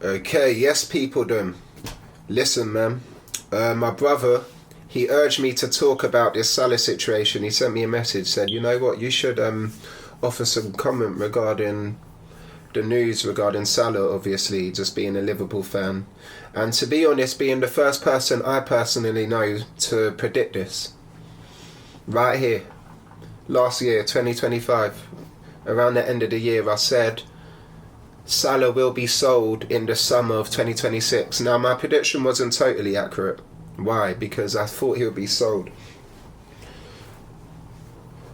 Okay, yes, people, them. Listen, man. My brother, he urged me to talk about this Salah situation. He sent me a message, said, you know what, you should offer some comment regarding the news regarding Salah, obviously, just being a Liverpool fan. And to be honest, being the first person I personally know to predict this. Right here. Last year, 2025. Around the end of the year, I said Salah will be sold in the summer of 2026. Now, my prediction wasn't totally accurate. Why? Because I thought he'll be sold.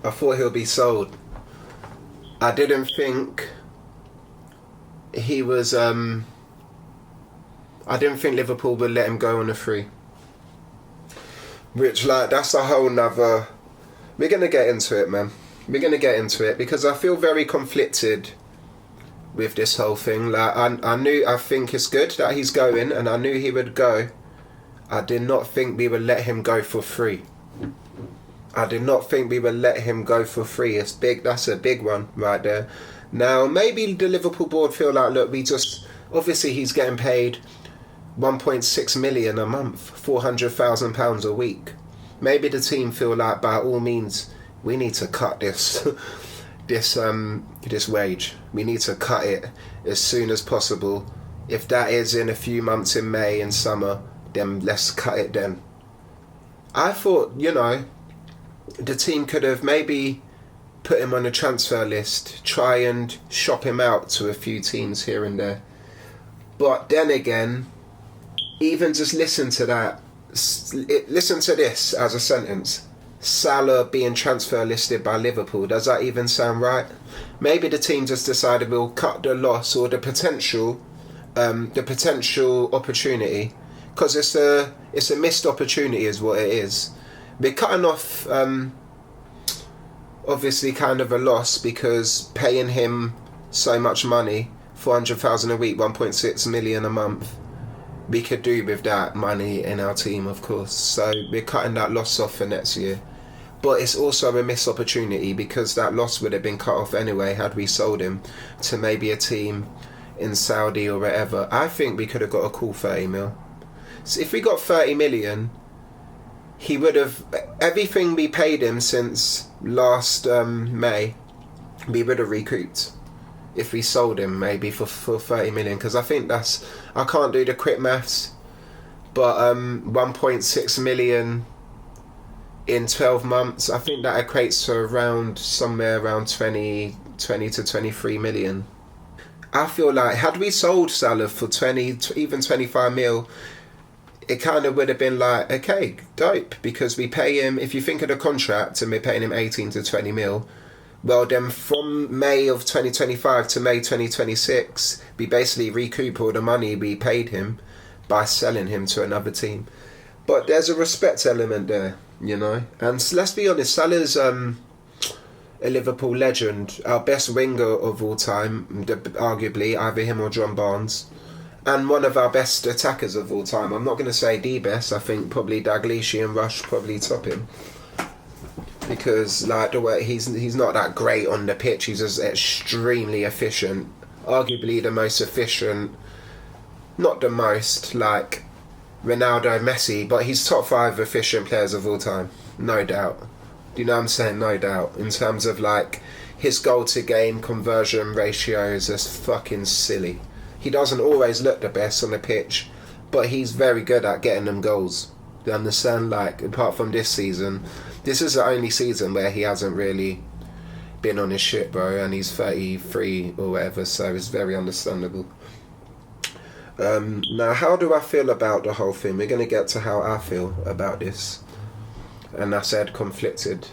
I didn't think he was... I didn't think Liverpool would let him go on a free. Which, like, that's a whole nother... We're going to get into it, man. We're going to get into it because I feel very conflicted with this whole thing. Like, I think it's good that he's going, and I knew he would go. I did not think we would let him go for free. It's big. That's a big one right there. Now, maybe the Liverpool board feel like, look, obviously he's getting paid 1.6 million a month, £400,000 a week. Maybe the team feel like, by all means, we need to cut this wage. We need to cut it as soon as possible. If that is in a few months in May and summer, then let's cut it then. I thought, the team could have maybe put him on a transfer list, try and shop him out to a few teams here and there. But then again, even just listen to that. Listen to this as a sentence. Salah being transfer listed by Liverpool. Does that even sound right? Maybe the team just decided we'll cut the loss or the potential opportunity, because it's a missed opportunity is what it is. We're cutting off obviously kind of a loss, because paying him so much money, 400,000 a week, 1.6 million a month, we could do with that money in our team, of course. So we're cutting that loss off for next year. But it's also a missed opportunity, because that loss would have been cut off anyway had we sold him to maybe a team in Saudi or wherever. I think we could have got a cool 30 mil. So if we got 30 million, he would have... Everything we paid him since last May, we would have recouped. If we sold him maybe for 30 million, because I think that's... I can't do the quick maths, but 1.6 million in 12 months, I think that equates to somewhere around 20 to 23 million. I feel like had we sold Salah for 20, even 25 mil, it kind of would have been like, okay, dope, because we pay him, if you think of the contract and we're paying him 18 to 20 mil, well then from May of 2025 to May 2026, we basically recoup all the money we paid him by selling him to another team. But there's a respect element there, and let's be honest, Salah's a Liverpool legend, our best winger of all time, arguably, either him or John Barnes, and one of our best attackers of all time. I'm not going to say the best. I think probably Dalglish and Rush probably top him, because like the way he's not that great on the pitch. He's just extremely efficient, arguably the most efficient, not the most like Ronaldo, Messi, but he's top 5 efficient players of all time, no doubt. Do you know what I'm saying? No doubt. In terms of like his goal to game conversion ratio is just fucking silly. He doesn't always look the best on the pitch, but he's very good at getting them goals. Do you understand? Like, apart from this season, this is the only season where he hasn't really been on his shit, bro, and he's 33 or whatever, so it's very understandable. Now, how do I feel about the whole thing? We're going to get to how I feel about this. And I said conflicted.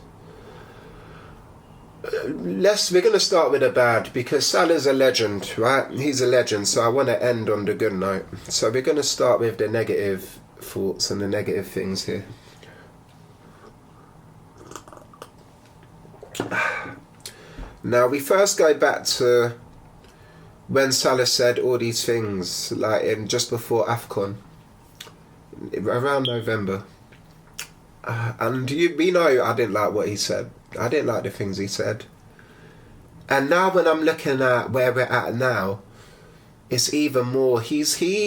We're going to start with the bad, because Salah's a legend, right? He's a legend, so I want to end on the good note. So we're going to start with the negative thoughts and the negative things here. Now, we first go back to when Salah said all these things, like just before AFCON, around November. And we know I didn't like what he said. I didn't like the things he said. And now when I'm looking at where we're at now, it's even more. He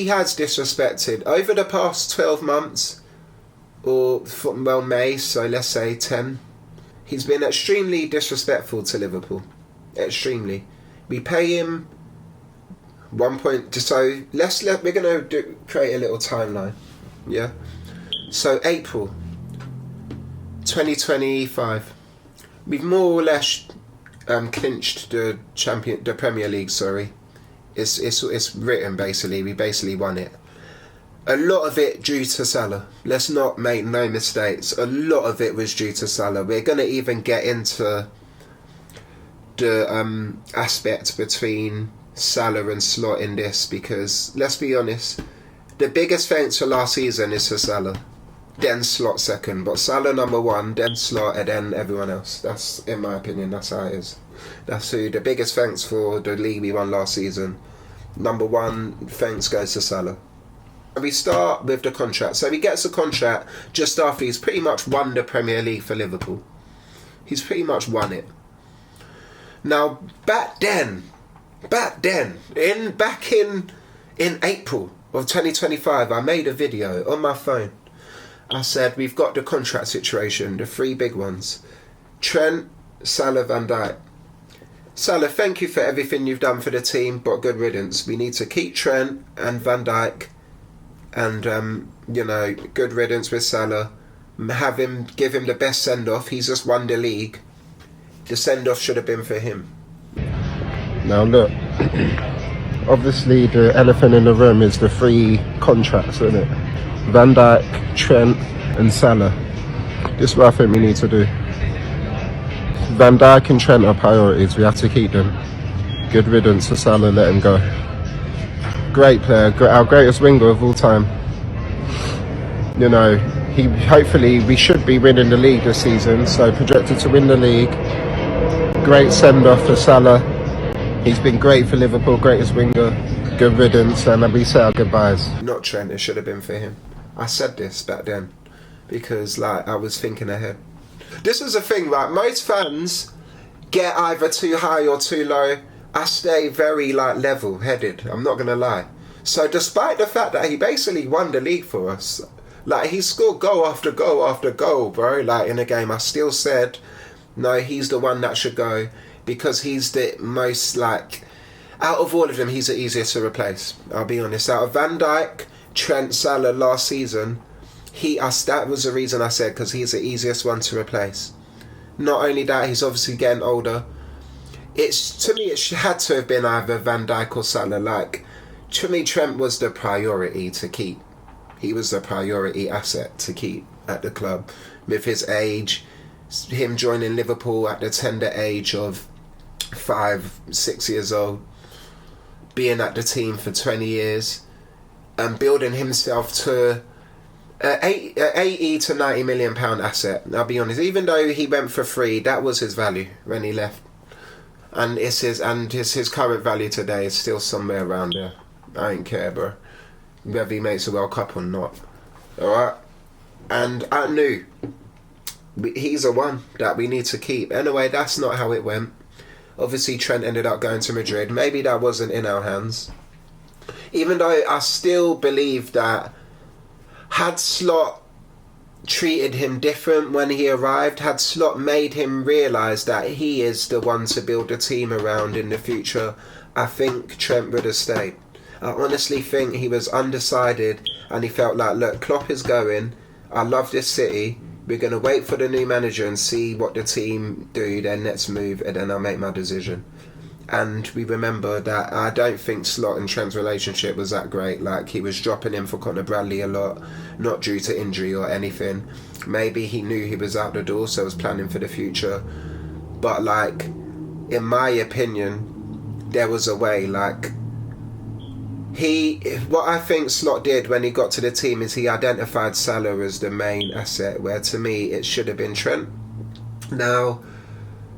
has disrespected over the past 12 months, or well, May, so let's say 10. He's been extremely disrespectful to Liverpool. Extremely. We pay him 1 point. So we're gonna create a little timeline. Yeah. So April 2025, we've more or less clinched the Premier League. Sorry, it's written basically. We basically won it. A lot of it due to Salah. Let's not make no mistakes. A lot of it was due to Salah. We're gonna even get into the aspect between Salah and Slot in this, because let's be honest, the biggest thanks for last season is to Salah, then Slot second, but Salah number one, then Slot, and then everyone else. That's, in my opinion, that's how it is. That's who the biggest thanks for the league we won last season. Number one thanks goes to Salah. We start with the contract. So he gets a contract just after he's pretty much won the Premier League for Liverpool. He's pretty much won it. Now, back then, in April of 2025, I made a video on my phone. I said, we've got the contract situation, the three big ones. Trent, Salah, Van Dijk. Salah, thank you for everything you've done for the team, but good riddance. We need to keep Trent and Van Dijk, and, good riddance with Salah. Give him the best send-off. He's just won the league. The send-off should have been for him. Now look, obviously the elephant in the room is the three contracts, isn't it? Van Dijk, Trent and Salah. This is what I think we need to do. Van Dijk and Trent are priorities. We have to keep them. Good riddance to Salah, let him go. Great player, our greatest winger of all time. Hopefully we should be winning the league this season, so projected to win the league. Great send-off for Salah. He's been great for Liverpool, greatest winger. Good riddance, and we say our goodbyes. Not Trent, it should have been for him. I said this back then because I was thinking ahead. This is the thing, right? Most fans get either too high or too low. I stay very level-headed, I'm not gonna lie. So despite the fact that he basically won the league for us, he scored goal after goal after goal, bro, in a game, I still said, no, he's the one that should go, because he's the most, out of all of them, he's the easiest to replace. I'll be honest. Out of Van Dijk, Trent, Salah last season, that was the reason I said, because he's the easiest one to replace. Not only that, he's obviously getting older. To me, it had to have been either Van Dijk or Salah. To me, Trent was the priority to keep. He was the priority asset to keep at the club. With his age, him joining Liverpool at the tender age of 5-6 years old, being at the team for 20 years, and building himself to an 80 to 90 million pound asset. I'll be honest, even though he went for free, that was his value when he left. And his current value today is still somewhere around there. I don't care, bro, whether he makes a World Cup or not. Alright? And I knew he's the one that we need to keep. Anyway, that's not how it went. Obviously, Trent ended up going to Madrid. Maybe that wasn't in our hands. Even though I still believe that had Slot treated him different when he arrived, had Slot made him realise that he is the one to build a team around in the future, I think Trent would have stayed. I honestly think he was undecided and he felt look, Klopp is going, I love this city, we're going to wait for the new manager and see what the team do, then let's move and then I'll make my decision. And we remember that I don't think Slot and Trent's relationship was that great. He was dropping him for Conor Bradley a lot, not due to injury or anything. Maybe he knew he was out the door, so was planning for the future. But in my opinion, there was a way. What I think Slot did when he got to the team is he identified Salah as the main asset, where to me it should have been Trent. Now,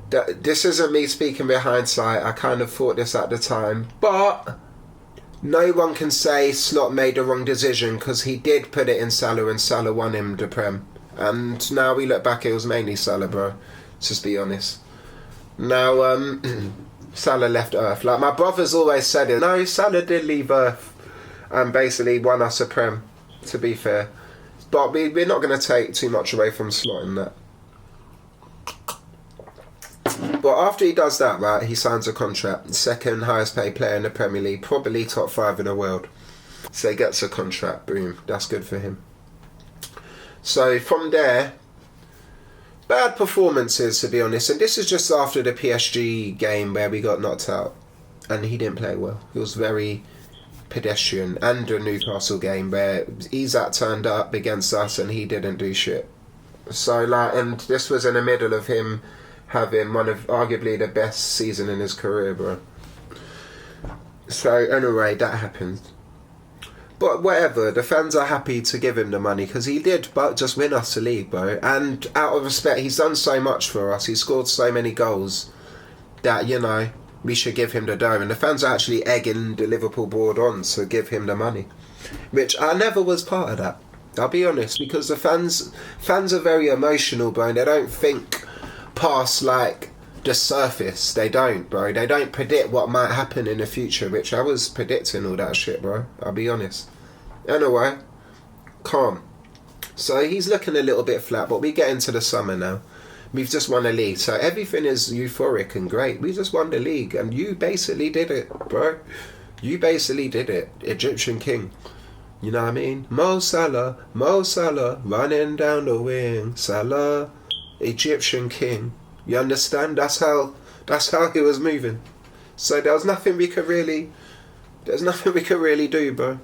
this isn't me speaking with hindsight, I kind of thought this at the time, but no one can say Slot made the wrong decision, because he did put it in Salah and Salah won him the Prem. And now we look back, it was mainly Salah, bro. Let's just be honest. Now, Salah left Earth. Like, my brother's always said it. No, Salah did leave Earth and basically won us a Prem, to be fair. But we're not going to take too much away from Slot in that. But after he does that, right, he signs a contract. Second highest paid player in the Premier League, probably top 5 in the world. So he gets a contract, boom, that's good for him. So from there, bad performances, to be honest. And this is just after the PSG game where we got knocked out. And he didn't play well. He was very pedestrian. And the Newcastle game where Isak turned up against us and he didn't do shit. So, like, and this was in the middle of him having one of arguably the best season in his career, bro. So, anyway, that happened. But whatever, the fans are happy to give him the money because he did but just win us the league, bro. And out of respect, he's done so much for us. He scored so many goals that, you know, we should give him the dough. And the fans are actually egging the Liverpool board on to give him the money, which I never was part of that. I'll be honest, because the fans are very emotional, bro. And they don't think past, like, the surface. They don't, bro. They don't predict what might happen in the future, which I was predicting all that shit, bro. I'll be honest. Anyway, calm. So he's looking a little bit flat, but we get into the summer now. We've just won a league, so everything is euphoric and great. We just won the league, and you basically did it, bro. You basically did it. Egyptian king. You know what I mean? Mo Salah, running down the wing. Salah, Egyptian king. You understand? That's how he was moving. So there's nothing we could really do, bro.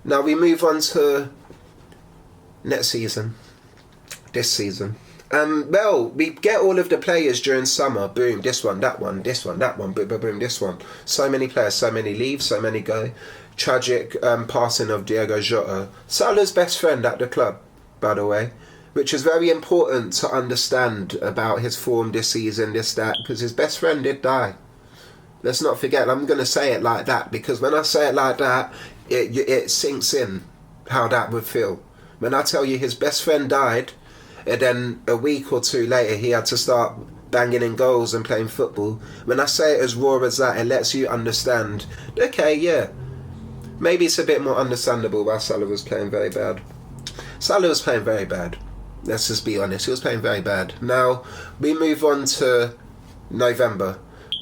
Now we move on to next season. This season. Well, we get all of the players during summer. Boom, this one, that one, this one, that one, boom, boom, boom, this one. So many players, so many leave, so many go. Tragic passing of Diego Jota. Salah's best friend at the club, by the way, which is very important to understand about his form this season, this, that, because his best friend did die. Let's not forget, I'm going to say it like that, because when I say it like that, it sinks in how that would feel. When I tell you his best friend died, and then a week or two later he had to start banging in goals and playing football. When I say it as raw as that, it lets you understand, okay, yeah, maybe it's a bit more understandable why Salah was playing very bad. Salah was playing very bad. Let's just be honest, he was playing very bad. Now, we move on to November.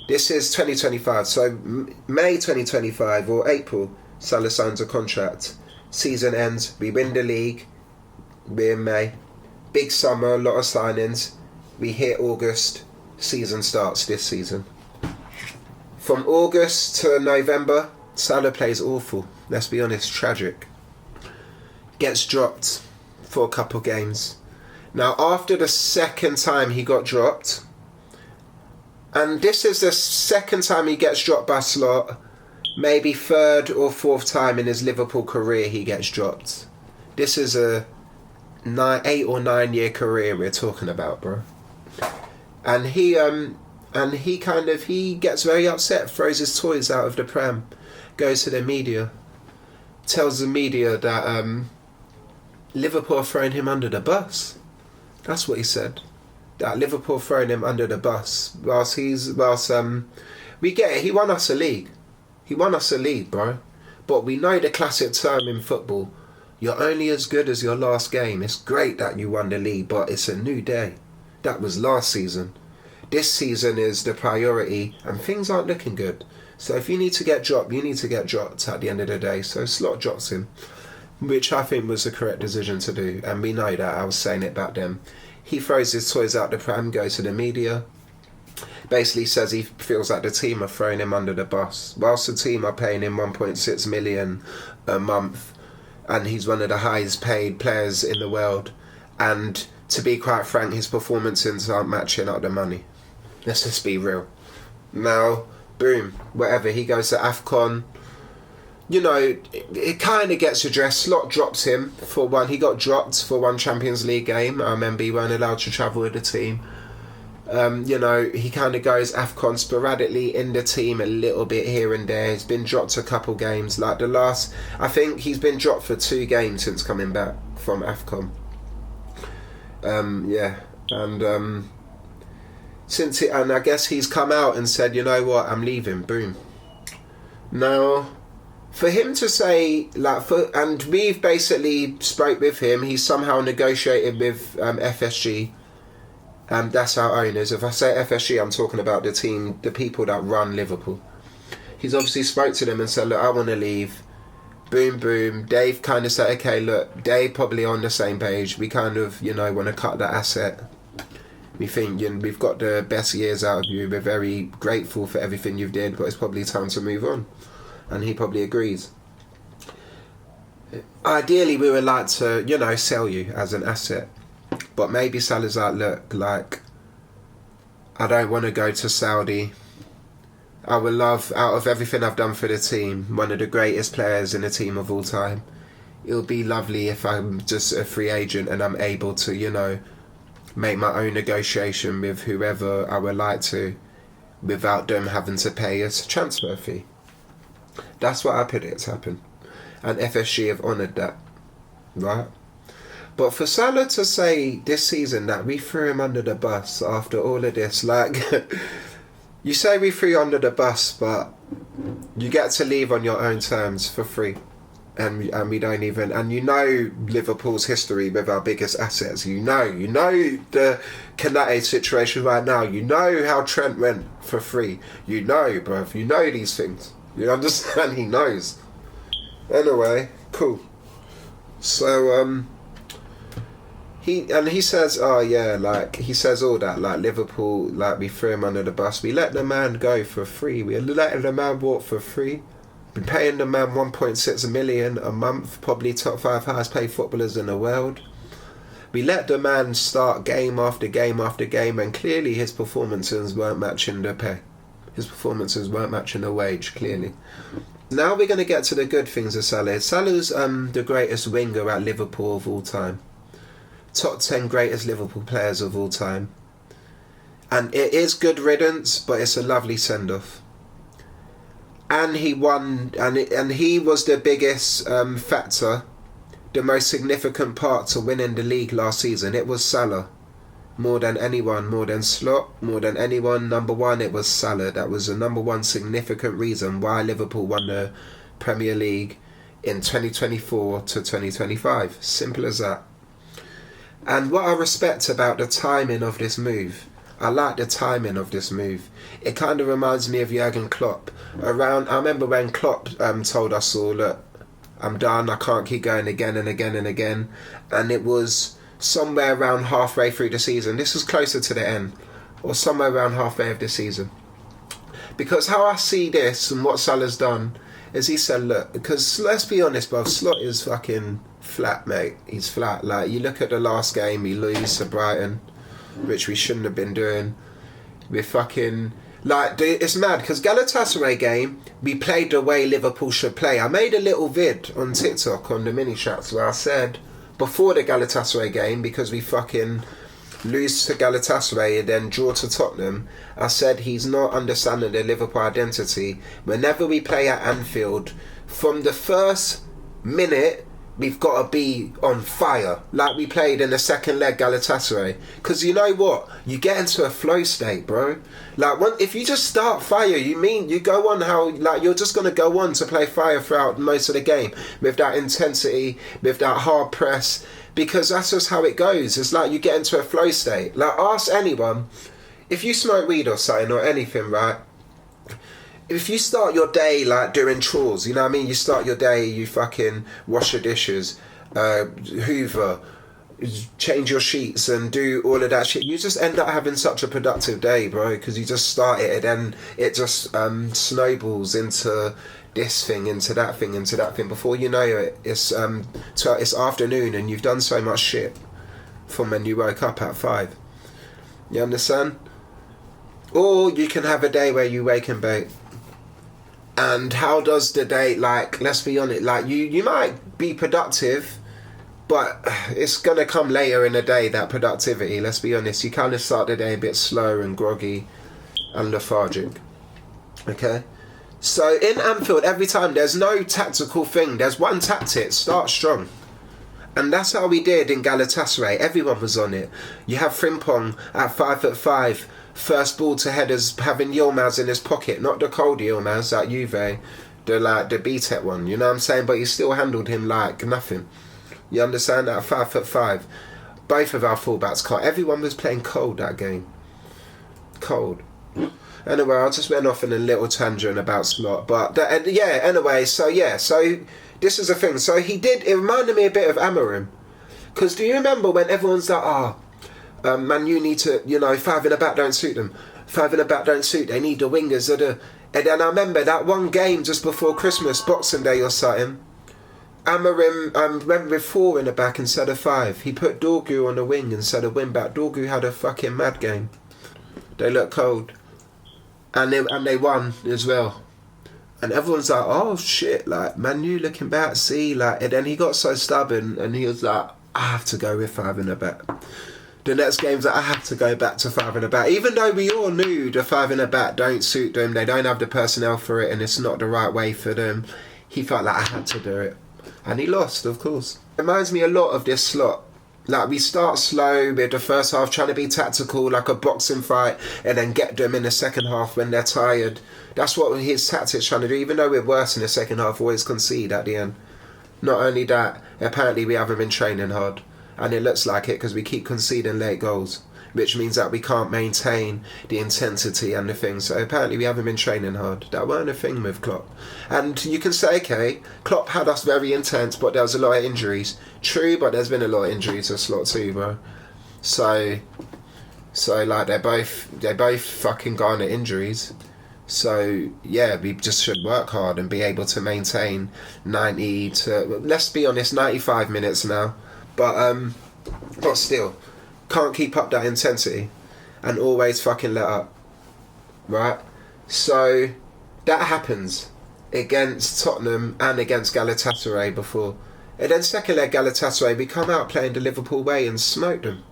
This is 2025, so May 2025 or April, Salah signs a contract. Season ends, we win the league, we're in May. Big summer, a lot of signings. We hit August, season starts this season. From August to November, Salah plays awful. Let's be honest, tragic. Gets dropped for a couple games. Now, after the second time he got dropped, and this is the second time he gets dropped by Slot, maybe third or fourth time in his Liverpool career he gets dropped. This is a 8 or 9 year career we're talking about, bro. And he gets very upset, throws his toys out of the pram, goes to the media, tells the media that Liverpool are throwing him under the bus. That's what he said. That Liverpool throwing him under the bus whilst we get it. He won us a league. He won us a league, bro. But we know the classic term in football. You're only as good as your last game. It's great that you won the league, but it's a new day. That was last season. This season is the priority, and things aren't looking good. So if you need to get dropped, you need to get dropped at the end of the day. So Slot drops him, which I think was the correct decision to do, and we know that. I was saying it back then. He throws his toys out the pram, goes to the media, basically says he feels like the team are throwing him under the bus, whilst the team are paying him 1.6 million a month, and he's one of the highest paid players in the world, and to be quite frank, his performances aren't matching up the money. Let's just be real. Now, boom, whatever, he goes to AFCON. You know, it kind of gets addressed. Slot drops him for one. He got dropped for one Champions League game. I remember he weren't allowed to travel with the team. You know, he kind of goes AFCON sporadically in the team a little bit here and there. He's been dropped a couple games. Like I think he's been dropped for 2 games since coming back from AFCON. Yeah, and And I guess he's come out and said, you know what, I'm leaving. Boom. Now, for him to say, and we've basically spoke with him, he's somehow negotiated with FSG. That's our owners. If I say FSG, I'm talking about the team, the people that run Liverpool. He's obviously spoke to them and said, look, I want to leave. Boom, boom. Dave kind of said, okay, look, Dave probably on the same page. We kind of, want to cut that asset. We think we've got the best years out of you. We're very grateful for everything you've did, but it's probably time to move on. And he probably agrees. Ideally, we would like to, sell you as an asset. But maybe Salah's like, I don't want to go to Saudi. I would love, out of everything I've done for the team, one of the greatest players in the team of all time. It would be lovely if I'm just a free agent and I'm able to, make my own negotiation with whoever I would like to without them having to pay a transfer fee. That's what I predict to happen. And FSG have honoured that. Right? But for Salah to say this season that we threw him under the bus after all of this, you say we threw you under the bus, but you get to leave on your own terms for free. And we don't even, and Liverpool's history with our biggest assets. You know the Kanate situation right now. You know how Trent went for free. Bruv. You know these things. You understand? He knows. Anyway, cool. So he says, oh yeah, he says all that, Liverpool, we threw him under the bus. We let the man go for free. We let the man walk for free. Been paying the man 1.6 million a month, probably top 5 highest paid footballers in the world. We let the man start game after game after game, and clearly his performances weren't matching the pay. His performances weren't matching the wage, clearly. Now we're going to get to the good things of Salah. Salah's the greatest winger at Liverpool of all time. Top 10 greatest Liverpool players of all time. And it is good riddance, but it's a lovely send-off. And he won, and he was the biggest factor, the most significant part to winning the league last season. It was Salah. More than anyone, more than Slot, more than anyone. Number one, it was Salah. That was the number one significant reason why Liverpool won the Premier League in 2024 to 2025. Simple as that. And what I respect about the timing of this move, I like the timing of this move. It kind of reminds me of Jurgen Klopp. I remember when Klopp told us all, look, I'm done, I can't keep going again and again and again. And it was somewhere around halfway through the season. This was closer to the end, or somewhere around halfway of the season. Because how I see this and what Salah's done is he said, look, because let's be honest, bro, Slot is fucking flat, mate. He's flat. You look at the last game, we lose to Brighton, which we shouldn't have been doing. We're fucking... it's mad, because Galatasaray game, we played the way Liverpool should play. I made a little vid on TikTok on the mini chats where I said, before the Galatasaray game, because we fucking lose to Galatasaray and then draw to Tottenham, I said he's not understanding the Liverpool identity. Whenever we play at Anfield, from the first minute, we've got to be on fire, like we played in the second leg Galatasaray. Because you know what? You get into a flow state, bro. If you just start fire, you go on how, you're just going to go on to play fire throughout most of the game with that intensity, with that hard press, because that's just how it goes. It's you get into a flow state. Ask anyone, if you smoke weed or something or anything, right? If you start your day doing chores, you know what I mean? You start your day, you fucking wash your dishes, hoover, change your sheets and do all of that shit. You just end up having such a productive day, bro, because you just start it and then it just snowballs into this thing, into that thing, into that thing. Before you know it, it's afternoon and you've done so much shit from when you woke up at 5. You understand? Or you can have a day where you wake and bake. And how does the day, let's be honest, you might be productive, but it's going to come later in the day, that productivity, let's be honest. You kind of start the day a bit slow and groggy and lethargic. Okay? So in Anfield, every time, there's no tactical thing. There's one tactic, start strong. And that's how we did in Galatasaray. Everyone was on it. You have Frimpong at 5'5", first ball to headers having Yilmaz in his pocket, not the cold Yilmaz at Juve, the B-Tech one, you know what I'm saying? But he still handled him like nothing. You understand that? 5'5". Both of our fullbacks can't. Everyone was playing cold that game. Cold. Anyway, I just went off in a little tangent about Slot, but anyway, so this is the thing. So it reminded me a bit of Amorim, because do you remember when everyone's like, man, you need to, five in the back don't suit them. Five in the back don't suit. They need the wingers. And then I remember that one game just before Christmas, Boxing Day or something. Amorim went with 4 in the back instead of 5. He put Dorgu on the wing instead of wing back. Dorgu had a fucking mad game. They looked cold. And they won as well. And everyone's like, oh shit, like, Man U looking back, see, like, and then he got so stubborn and he was like, I have to go with 5 in the back. The next game's like, I have to go back to 5 in the back. Even though we all knew the 5 in the back don't suit them, they don't have the personnel for it and it's not the right way for them, he felt like I had to do it. And he lost, of course. It reminds me a lot of this Slot. Like, we start slow with the first half, trying to be tactical, like a boxing fight, and then get them in the second half when they're tired. That's what his tactics trying to do. Even though we're worse in the second half, always concede at the end. Not only that, apparently we haven't been training hard. And it looks like it because we keep conceding late goals, which means that we can't maintain the intensity and the thing. So apparently we haven't been training hard. That weren't a thing with Klopp. And you can say, okay, Klopp had us very intense, but there was a lot of injuries. True, but there's been a lot of injuries to Slot too, bro. So like they both fucking garner injuries. So yeah, we just should work hard and be able to maintain 90 to, let's be honest, 95 minutes now. But still, can't keep up that intensity and always fucking let up, right? So that happens against Tottenham and against Galatasaray before. And then second leg Galatasaray, we come out playing the Liverpool way and smoked them.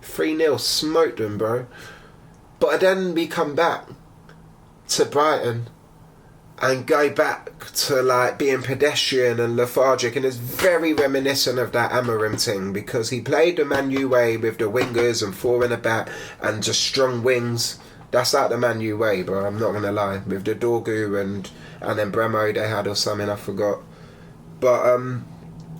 3-0, smoked them, bro. But then we come back to Brighton and go back to like being pedestrian and lethargic, and it's very reminiscent of that Amorim thing, because he played the Man U way with the wingers and 4 in the back and just strong wings. That's like the Man U way, bro, I'm not gonna lie, with the Dorgu and then Bremo they had or something, I forgot. But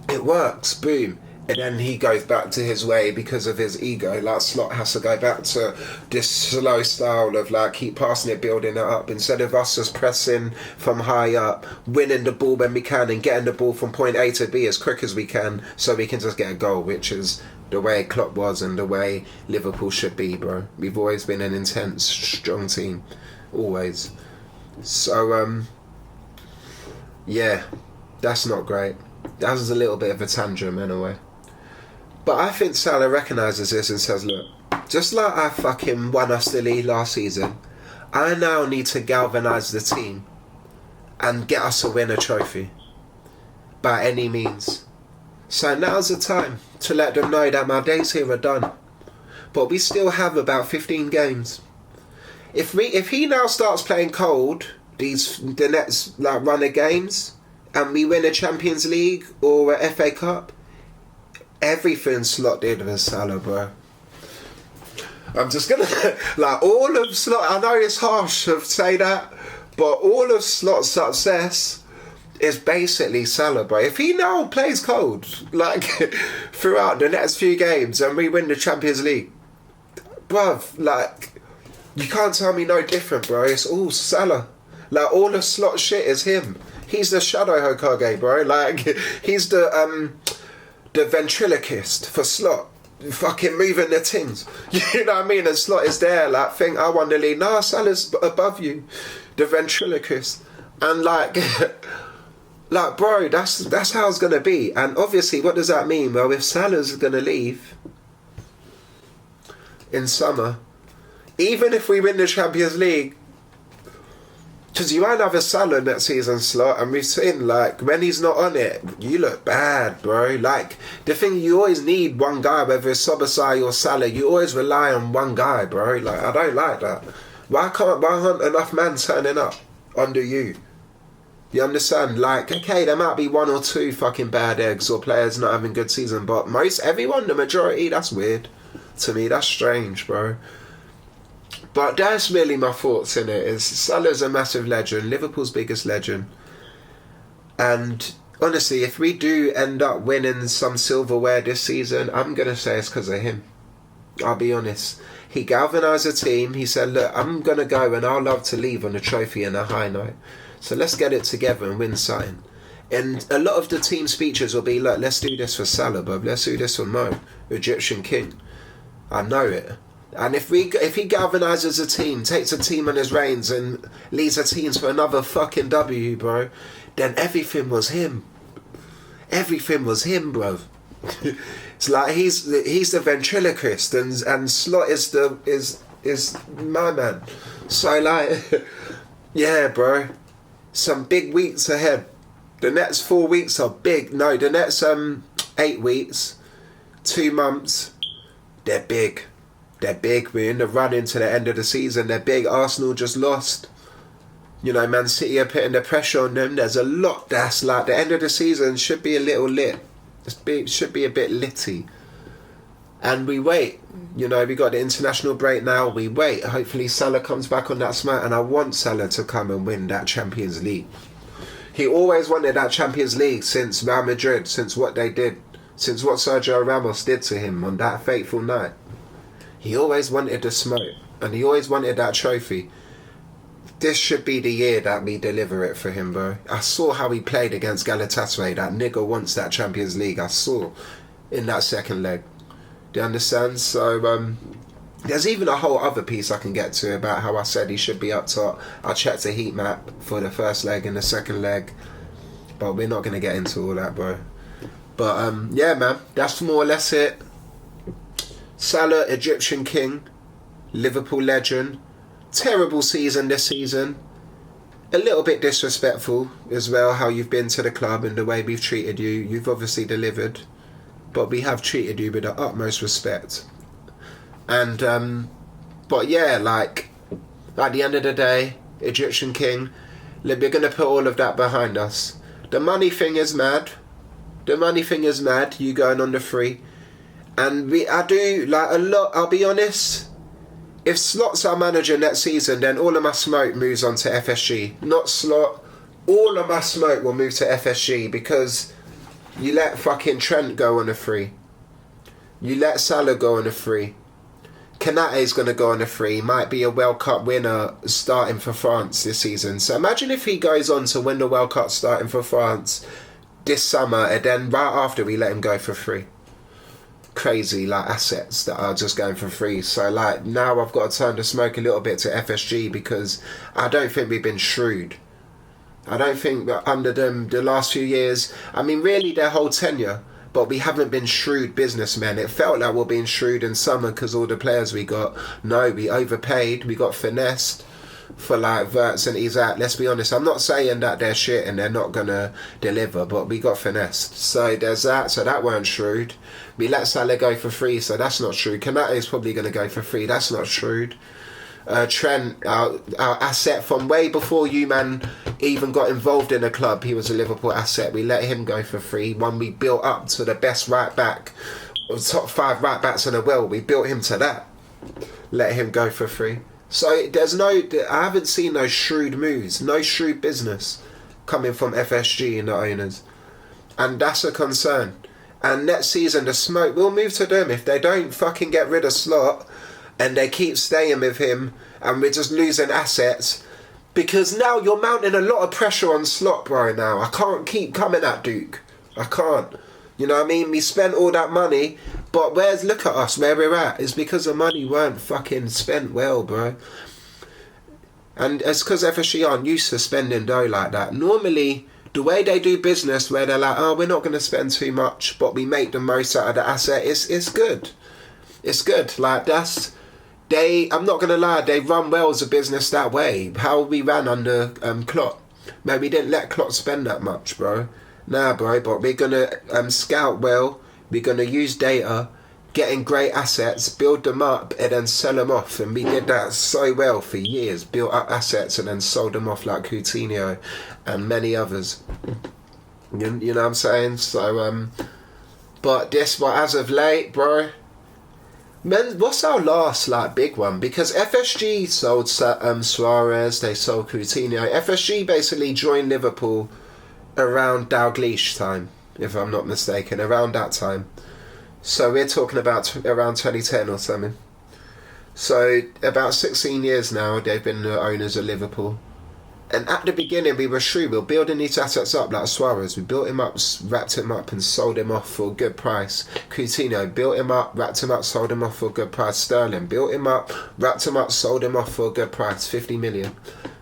it works, boom. And then he goes back to his way because of his ego. Like, Slot has to go back to this slow style of like keep passing it, building it up, instead of us just pressing from high up, winning the ball when we can and getting the ball from point A to B as quick as we can so we can just get a goal, which is the way Klopp was and the way Liverpool should be, bro. We've always been an intense, strong team. Always. So, yeah, that's not great. That was a little bit of a tantrum anyway. But I think Salah recognises this and says, look, just like I fucking won us the league last season, I now need to galvanise the team and get us to win a trophy by any means. So now's the time to let them know that my days here are done. But we still have about 15 games. If he now starts playing cold the next like run of games and we win a Champions League or a FA Cup, everything Slot did was Salah, bro. I'm just gonna like all of Slot. I know it's harsh to say that, but all of Slot's success is basically Salah, bro. If he now plays cold like throughout the next few games and we win the Champions League, bruv, like you can't tell me no different, bro. It's all Salah. Like all of Slot shit is him. He's the Shadow Hokage, bro. Like he's the ventriloquist for Slot, fucking moving the things. You know what I mean? And Slot is there, like, think I won the league. Nah, Salah's above you, the ventriloquist. And like, like, bro, that's how it's gonna be. And obviously, what does that mean? Well, if Salah's gonna leave in summer, even if we win the Champions League, because you won't have a Salah next season, Slot, and we've seen, like, when he's not on it, you look bad, bro. Like, the thing, you always need one guy, whether it's Sobasai or Salah, you always rely on one guy, bro. Like, I don't like that. Why aren't enough men turning up under you? You understand? Like, okay, there might be 1 or 2 fucking bad eggs or players not having good season, but everyone, the majority, that's weird. To me, that's strange, bro. But that's really my thoughts in it. Is Salah's a massive legend, Liverpool's biggest legend, and honestly, if we do end up winning some silverware this season, I'm gonna say it's because of him. I'll be honest. He galvanised the team. He said, "Look, I'm gonna go, and I'll love to leave on a trophy and a high note. So let's get it together and win something." And a lot of the team speeches will be, "Look, let's do this for Salah, bruv. Let's do this for Mo, Egyptian king." I know it. And if he galvanises a team, takes a team on his reins and leads a team to another fucking W, bro, then everything was him. Everything was him, bro. It's like he's the ventriloquist and Slot is my man. So like, yeah, bro, some big weeks ahead. The next 4 weeks are big. No, the next 8 weeks, 2 months, they're big. They're big. We're in the run into the end of the season. They're big. Arsenal just lost. You know, Man City are putting the pressure on them. There's a lot that's like the end of the season should be a little lit. Should be a bit litty. And we wait. You know, we got the international break now. We wait. Hopefully Salah comes back on that smart. And I want Salah to come and win that Champions League. He always wanted that Champions League since Real Madrid, since what they did, since what Sergio Ramos did to him on that fateful night. He always wanted the smoke, and he always wanted that trophy. This should be the year that we deliver it for him, bro. I saw how he played against Galatasaray. That nigga wants that Champions League. I saw in that second leg. Do you understand? So, there's even a whole other piece I can get to about how I said he should be up top. I checked the heat map for the first leg and the second leg, but we're not going to get into all that, bro. But, yeah, man, that's more or less it. Salah, Egyptian king, Liverpool legend. Terrible season this season. A little bit disrespectful as well, how you've been to the club and the way we've treated you. You've obviously delivered, but we have treated you with the utmost respect. And, but yeah, like, at the end of the day, Egyptian king, we're going to put all of that behind us. The money thing is mad. You going on the free. And I do, like, a lot, I'll be honest, if Slot's our manager next season, then all of my smoke moves on to FSG. Not Slot, all of my smoke will move to FSG because you let fucking Trent go on a free. You let Salah go on a free. Konate's going to go on a free. Might be a World Cup winner starting for France this season. So imagine if he goes on to win the World Cup starting for France this summer, and then right after we let him go for free. Crazy, like, assets that are just going for free. So like now I've got to turn the smoke a little bit to FSG because I don't think we've been shrewd. I don't think that under them the last few years, I mean really their whole tenure, but we haven't been shrewd businessmen. It felt like we're being shrewd in summer because all the players we got. No, we overpaid, we got finessed for like Verts and Isaac. Let's be honest, I'm not saying that they're shit and they're not gonna deliver, but we got finessed. So there's that. So that weren't shrewd. We let Salah go for free, so that's not shrewd. Konate is probably going to go for free. That's not shrewd. Trent, our asset from way before you, man, even got involved in the club. He was a Liverpool asset. We let him go for free. One we built up to the best right back, or top 5 right backs in the world. We built him to that. Let him go for free. So there's I haven't seen no shrewd moves, no shrewd business coming from FSG and the owners. And that's a concern. And next season, the smoke will move to them if they don't fucking get rid of Slot and they keep staying with him and we're just losing assets. Because now you're mounting a lot of pressure on Slot, bro, now. I can't keep coming at Duke. I can't. You know what I mean? We spent all that money, but look at us, where we're at. It's because the money weren't fucking spent well, bro. And it's because FSG aren't used to spending dough like that. Normally, the way they do business, where they're like, oh, we're not going to spend too much, but we make the most out of the asset, it's good. It's good. Like, I'm not going to lie, they run well as a business that way. How we ran under Klopp. Man, we didn't let Klopp spend that much, bro. Nah, bro, but we're going to scout well, we're going to use data, getting great assets, build them up, and then sell them off. And we did that so well for years. Built up assets and then sold them off like Coutinho and many others. You know what I'm saying? So, but as of late, bro, Man, what's our last like big one? Because FSG sold Suarez, they sold Coutinho. FSG basically joined Liverpool around Dalglish time, if I'm not mistaken, around that time. So we're talking about around 2010 or something. So about 16 years now they've been the owners of Liverpool. And at the beginning we were shrewd. We were building these assets up like Suarez. We built him up, wrapped him up and sold him off for a good price. Coutinho, built him up, wrapped him up, sold him off for a good price. Sterling, built him up, wrapped him up, sold him off for a good price. 50 million,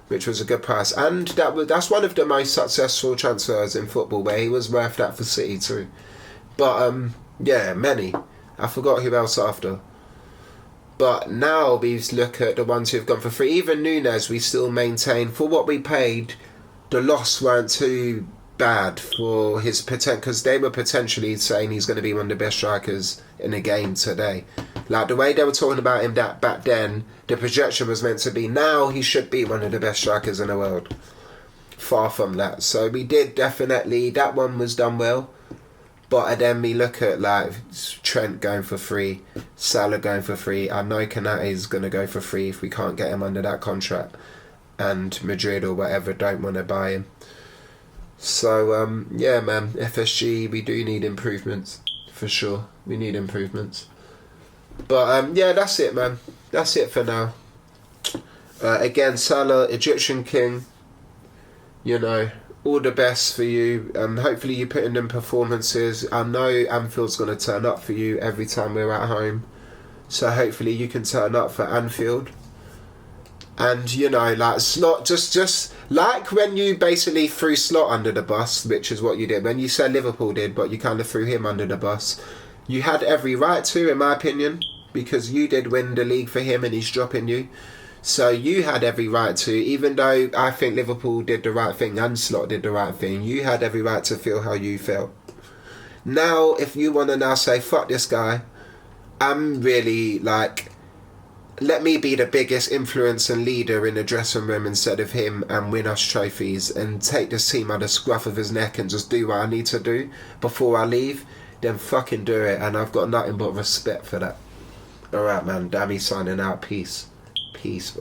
which was a good price. And that's one of the most successful transfers in football, where he was worth that for City too. But yeah, many. I forgot who else after. But now we look at the ones who've gone for free. Even Nunes, we still maintain, for what we paid, the loss weren't too bad for his potential, because they were potentially saying he's going to be one of the best strikers in the game today. Like the way they were talking about him that back then, the projection was meant to be now he should be one of the best strikers in the world. Far from that. So we did definitely, that one was done well. But then we look at like Trent going for free, Salah going for free. I know Kanate is going to go for free if we can't get him under that contract, and Madrid or whatever don't want to buy him. So yeah, man, FSG, we do need improvements for sure. We need improvements. But yeah, that's it, man. That's it for now. Again, Salah, Egyptian King. You know, all the best for you. Hopefully you put in them performances. I know Anfield's going to turn up for you every time we're at home. So hopefully you can turn up for Anfield. And, you know, like Slot, just like when you basically threw Slot under the bus, which is what you did. When you said Liverpool did, but you kind of threw him under the bus. You had every right to, in my opinion, because you did win the league for him and he's dropping you. So you had every right to, even though I think Liverpool did the right thing and Slot did the right thing, you had every right to feel how you felt. Now, if you want to now say, fuck this guy, I'm really like, let me be the biggest influence and leader in the dressing room instead of him and win us trophies and take this team out of the scruff of his neck and just do what I need to do before I leave, then fucking do it. And I've got nothing but respect for that. Alright, man, Dami signing out. Peace. Peace.